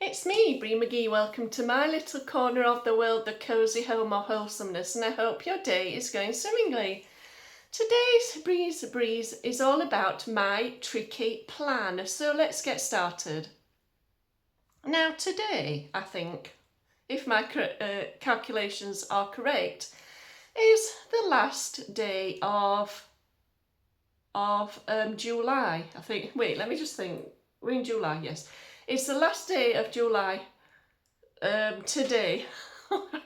It's me, Bree McGee. Welcome to my little corner of the world, the cosy home of wholesomeness, and I hope your day is going swimmingly. Today's Breeze is all about my tricky plan, so let's get started. Now today, I think, if my calculations are correct, is the last day of July, I think. Wait, let me just think. We're in July, yes. It's the last day of July today. I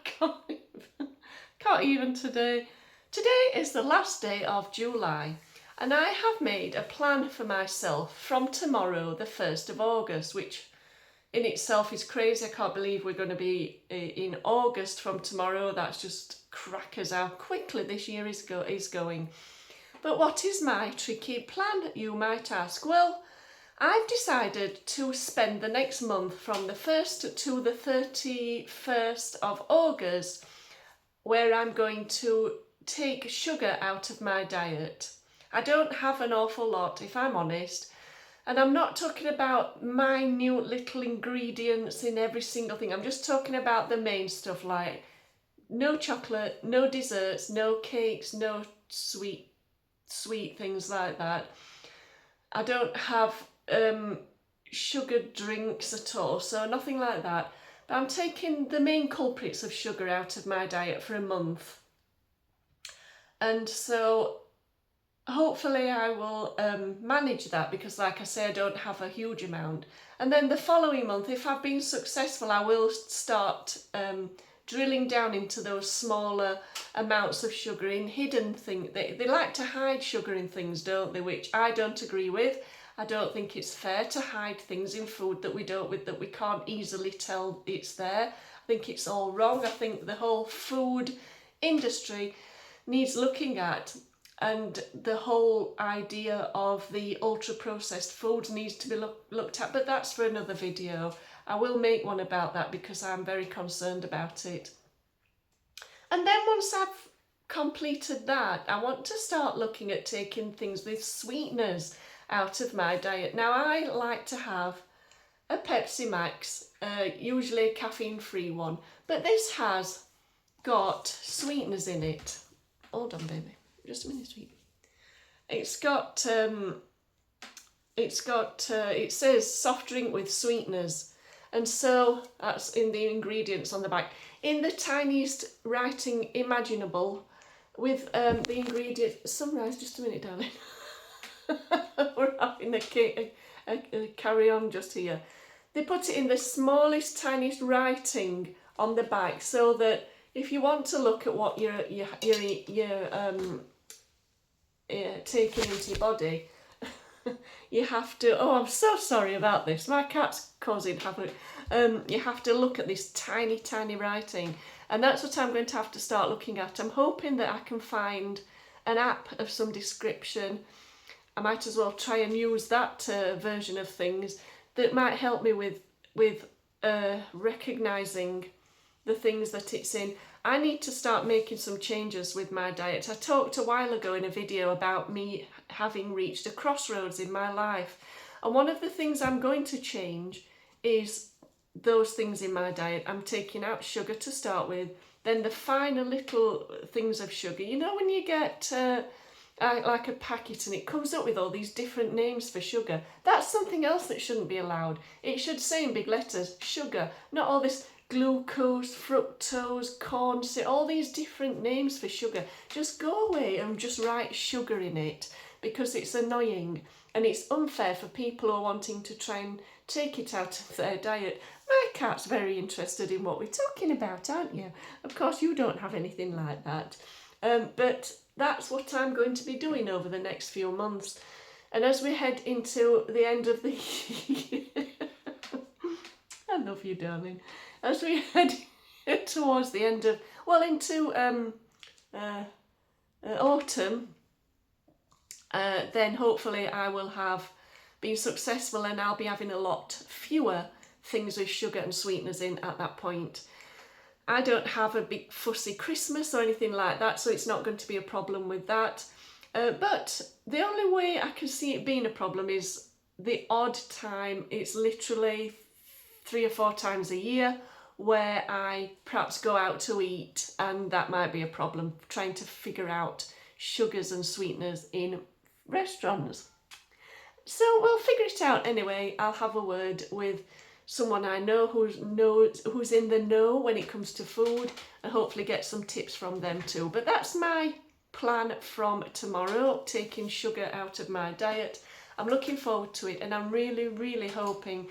can't even today. Today is the last day of July, and I have made a plan for myself from tomorrow, the 1st of August, which in itself is crazy. I can't believe we're going to be in August from tomorrow. That's just crackers how quickly this year is going. But what is my tricky plan, you might ask? Well, I've decided to spend the next month from the 1st to the 31st of August where I'm going to take sugar out of my diet. I don't have an awful lot, if I'm honest, and I'm not talking about minute little ingredients in every single thing. I'm just talking about the main stuff, like no chocolate, no desserts, no cakes, no sweet things like that. I don't have sugar drinks at all, so nothing like that. But I'm taking the main culprits of sugar out of my diet for a month, and so hopefully I will manage that, because like I say, I don't have a huge amount. And then the following month, if I've been successful, I will start drilling down into those smaller amounts of sugar in hidden things. They like to hide sugar in things, don't they? Which I don't agree with. I don't think it's fair to hide things in food that we can't easily tell it's there. I think it's all wrong. I think the whole food industry needs looking at, and the whole idea of the ultra processed foods needs to be looked at, but that's for another video. I will make one about that because I'm very concerned about it. And then once I've completed that, I want to start looking at taking things with sweeteners out of my diet. Now, I like to have a Pepsi Max, usually a caffeine-free one, but this has got sweeteners in it. Hold on, baby, just a minute, sweet. It says soft drink with sweeteners, and so that's in the ingredients on the back, in the tiniest writing imaginable, with the ingredient. Sunrise, just a minute, darling. We're having a carry on just here. They put it in the smallest, tiniest writing on the back, so that if you want to look at what you're taking into your body, you have to. Oh, I'm so sorry about this. My cat's causing havoc. You have to look at this tiny, tiny writing, and that's what I'm going to have to start looking at. I'm hoping that I can find an app of some description. I might as well try and use that version of things that might help me with recognising the things that it's in. I need to start making some changes with my diet. I talked a while ago in a video about me having reached a crossroads in my life, and one of the things I'm going to change is those things in my diet. I'm taking out sugar to start with, then the finer little things of sugar. You know when you get like a packet and it comes up with all these different names for sugar? That's something else that shouldn't be allowed. It should say in big letters, sugar, not all this glucose, fructose, corn syrup, all these different names for sugar. Just go away and just write sugar in it, because it's annoying and it's unfair for people who are wanting to try and take it out of their diet. My cat's very interested in what we're talking about, aren't you? Of course you don't have anything like that, but that's what I'm going to be doing over the next few months. And as we head into the end of the year, I love you, darling. As we head towards the end of, well, into autumn, then hopefully I will have been successful and I'll be having a lot fewer things with sugar and sweeteners in at that point. I don't have a big fussy Christmas or anything like that, so it's not going to be a problem with that. But the only way I can see it being a problem is the odd time. It's literally 3 or 4 times a year where I perhaps go out to eat, and that might be a problem, trying to figure out sugars and sweeteners in restaurants. So we'll figure it out anyway. I'll have a word with someone I know who's in the know when it comes to food, and hopefully get some tips from them too. But that's my plan from tomorrow, taking sugar out of my diet. I'm looking forward to it, and I'm really, really hoping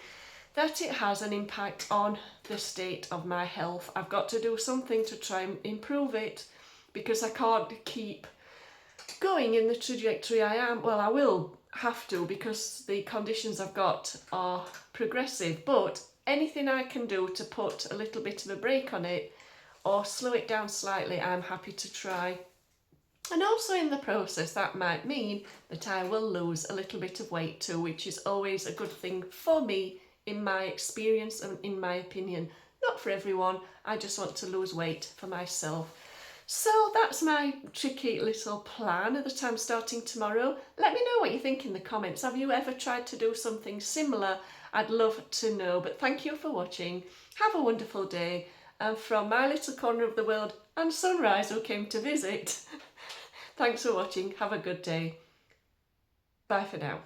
that it has an impact on the state of my health. I've got to do something to try and improve it, because I can't keep going in the trajectory I am. Well, I will have to, because the conditions I've got are progressive, but anything I can do to put a little bit of a break on it or slow it down slightly, I'm happy to try. And also in the process, that might mean that I will lose a little bit of weight too, which is always a good thing for me, in my experience and in my opinion. Not for everyone, I just want to lose weight for myself. So that's my tricky little plan that I'm starting tomorrow. Let me know what you think in the comments. Have you ever tried to do something similar? I'd love to know. But thank you for watching. Have a wonderful day. And from my little corner of the world and Sunrise, who came to visit, thanks for watching. Have a good day. Bye for now.